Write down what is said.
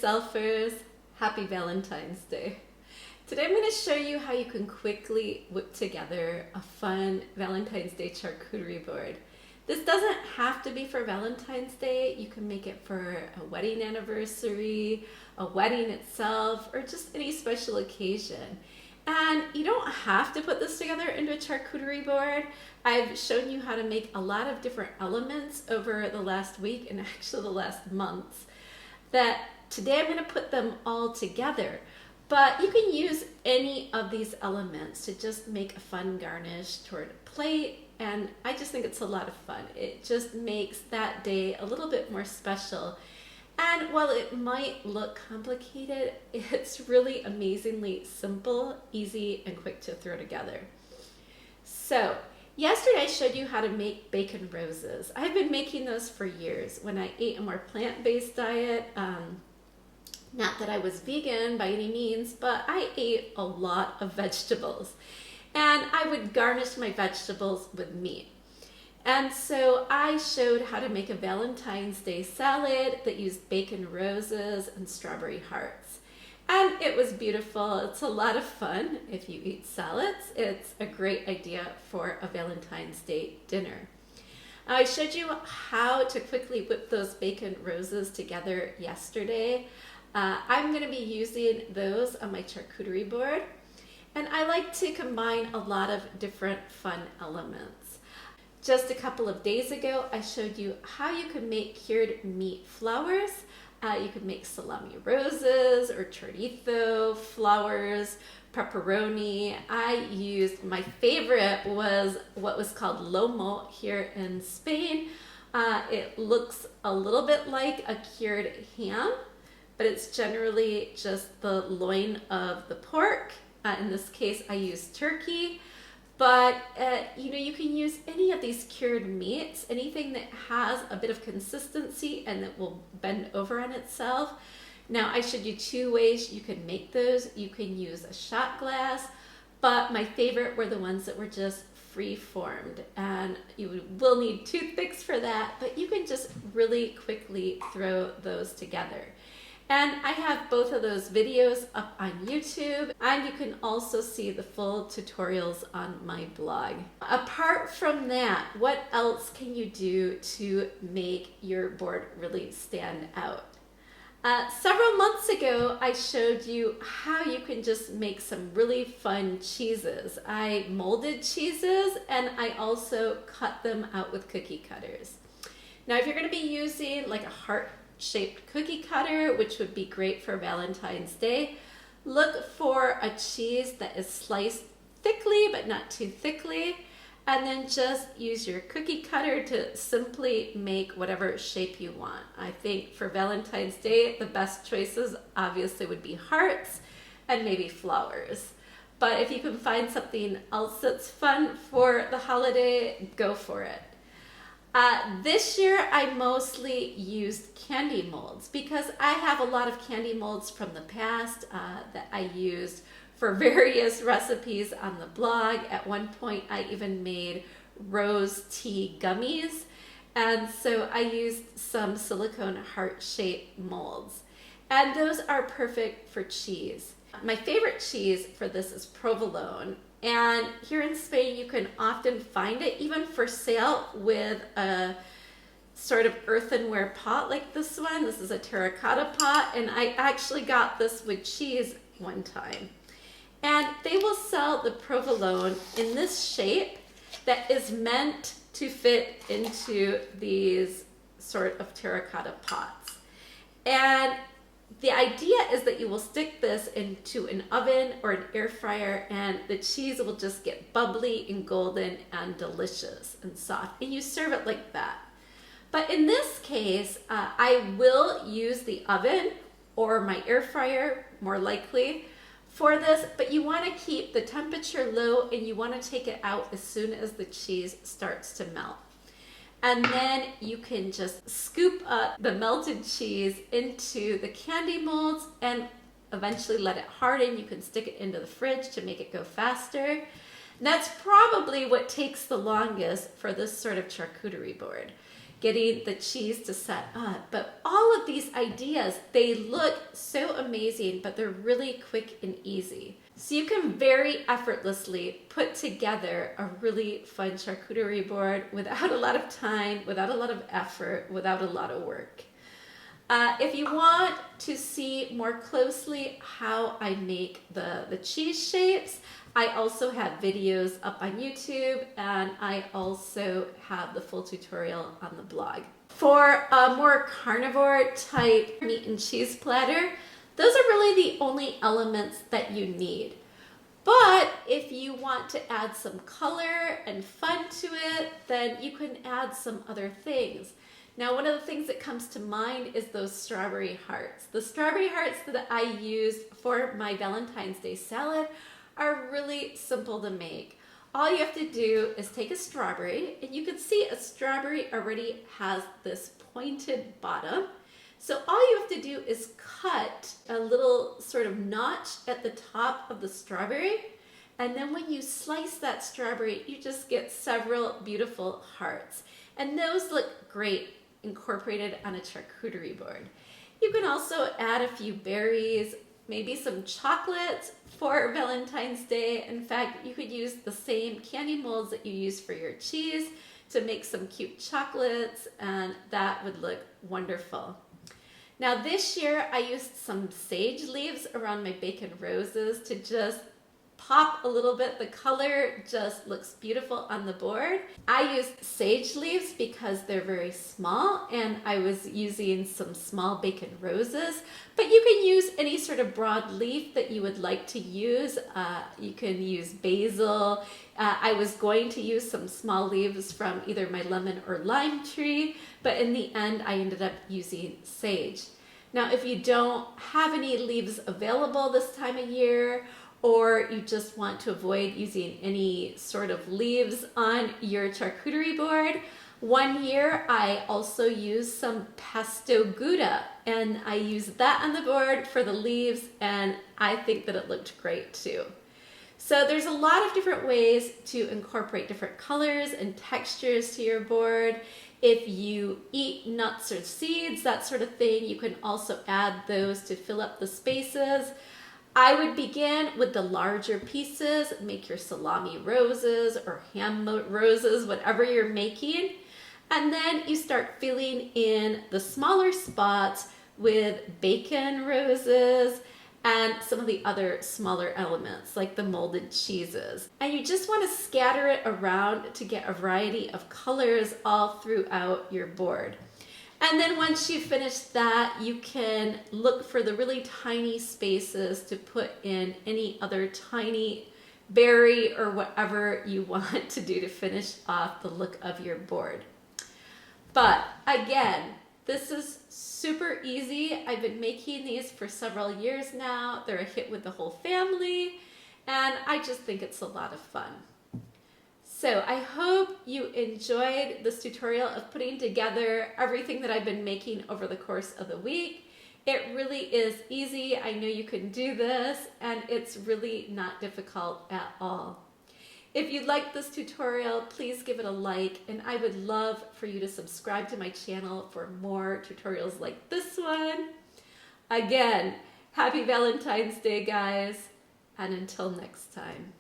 do-it-yourselfers, happy Valentine's Day. Today I'm going to show you how you can quickly whip together a fun Valentine's Day charcuterie board. This doesn't have to be for Valentine's Day. You can make it for a wedding anniversary, a wedding itself, or just any special occasion. And you don't have to put this together into a charcuterie board. I've shown you how to make a lot of different elements over the last week and actually the last months. That today I'm going to put them all together. But you can use any of these elements to just make a fun garnish toward a plate, and I just think it's a lot of fun. It just makes that day a little bit more special. And while it might look complicated, it's really amazingly simple, easy, and quick to throw together. So, yesterday I showed you how to make bacon roses. I've been making those for years. When I ate a more plant-based diet, not that I was vegan by any means, but I ate a lot of vegetables. And I would garnish my vegetables with meat. And so I showed how to make a Valentine's Day salad that used bacon roses and strawberry hearts. And it was beautiful. It's a lot of fun if you eat salads. It's a great idea for a Valentine's Day dinner. I showed you how to quickly whip those bacon roses together yesterday. I'm going to be using those on my charcuterie board. And I like to combine a lot of different fun elements. Just a couple of days ago, I showed you how you can make cured meat flowers. You can make salami roses or chorizo flowers, pepperoni. My favorite was what was called lomo here in Spain. It looks a little bit like a cured ham, but it's generally just the loin of the pork. In this case, I used turkey. But you can use any of these cured meats, anything that has a bit of consistency and that will bend over on itself. Now, I showed you two ways you can make those. You can use a shot glass, but my favorite were the ones that were just free-formed. And you will need toothpicks for that, but you can just really quickly throw those together. And I have both of those videos up on YouTube, and you can also see the full tutorials on my blog. Apart from that, what else can you do to make your board really stand out? Several months ago, I showed you how you can just make some really fun cheeses. I molded cheeses, and I also cut them out with cookie cutters. Now, if you're going to be using like a heart-shaped cookie cutter, which would be great for Valentine's Day, look for a cheese that is sliced thickly but not too thickly, and then just use your cookie cutter to simply make whatever shape you want. I think for Valentine's Day, the best choices obviously would be hearts and maybe flowers. But if you can find something else that's fun for the holiday, go for it. This year I mostly used candy molds because I have a lot of candy molds from the past that I used for various recipes on the blog. At one point I even made rose tea gummies, and so I used some silicone heart-shaped molds, and those are perfect for cheese. My favorite cheese for this is provolone. And here in Spain, you can often find it even for sale with a sort of earthenware pot like this one. This is a terracotta pot, and I actually got this with cheese one time. And they will sell the provolone in this shape that is meant to fit into these sort of terracotta pots. And the idea is that you will stick this into an oven or an air fryer, and the cheese will just get bubbly and golden and delicious and soft, and you serve it like that. But in this case, I will use the oven or my air fryer, more likely, for this, but you want to keep the temperature low and you want to take it out as soon as the cheese starts to melt. And then you can just scoop up the melted cheese into the candy molds and eventually let it harden. You can stick it into the fridge to make it go faster. And that's probably what takes the longest for this sort of charcuterie board. getting the cheese to set up. But all of these ideas, they look so amazing, but they're really quick and easy. So you can very effortlessly put together a really fun charcuterie board without a lot of time, without a lot of effort, without a lot of work. If you want to see more closely how I make the cheese shapes, I also have videos up on YouTube, and I also have the full tutorial on the blog. For a more carnivore type meat and cheese platter, those are really the only elements that you need. But if you want to add some color and fun to it, then you can add some other things. Now, one of the things that comes to mind is those strawberry hearts. The strawberry hearts that I used for my Valentine's Day salad are really simple to make. All you have to do is take a strawberry, and you can see a strawberry already has this pointed bottom. So all you have to do is cut a little sort of notch at the top of the strawberry, and then when you slice that strawberry, you just get several beautiful hearts. And those look great incorporated on a charcuterie board. You can also add a few berries, maybe some chocolates for Valentine's Day. In fact, you could use the same candy molds that you use for your cheese to make some cute chocolates, and that would look wonderful. Now this year I used some sage leaves around my bacon roses to just pop a little bit. The color just looks beautiful on the board. I used sage leaves because they're very small, and I was using some small bacon roses, but you can use any sort of broad leaf that you would like to use. You can use basil. I was going to use some small leaves from either my lemon or lime tree, but in the end I ended up using sage. Now, if you don't have any leaves available this time of year, or you just want to avoid using any sort of leaves on your charcuterie board, one year I also used some pesto gouda, and I used that on the board for the leaves, and I think that it looked great too. So there's a lot of different ways to incorporate different colors and textures to your board. If you eat nuts or seeds, that sort of thing, you can also add those to fill up the spaces. I would begin with the larger pieces, make your salami roses or ham roses, whatever you're making. And then you start filling in the smaller spots with bacon roses and some of the other smaller elements like the molded cheeses. And you just want to scatter it around to get a variety of colors all throughout your board. And then once you finish that, you can look for the really tiny spaces to put in any other tiny berry or whatever you want to do to finish off the look of your board. But again, this is super easy. I've been making these for several years now. They're a hit with the whole family, and I just think it's a lot of fun. So I hope you enjoyed this tutorial of putting together everything that I've been making over the course of the week. It really is easy. I know you can do this, and it's really not difficult at all. If you like this tutorial, please give it a like, and I would love for you to subscribe to my channel for more tutorials like this one. Again, happy Valentine's Day, guys, and until next time.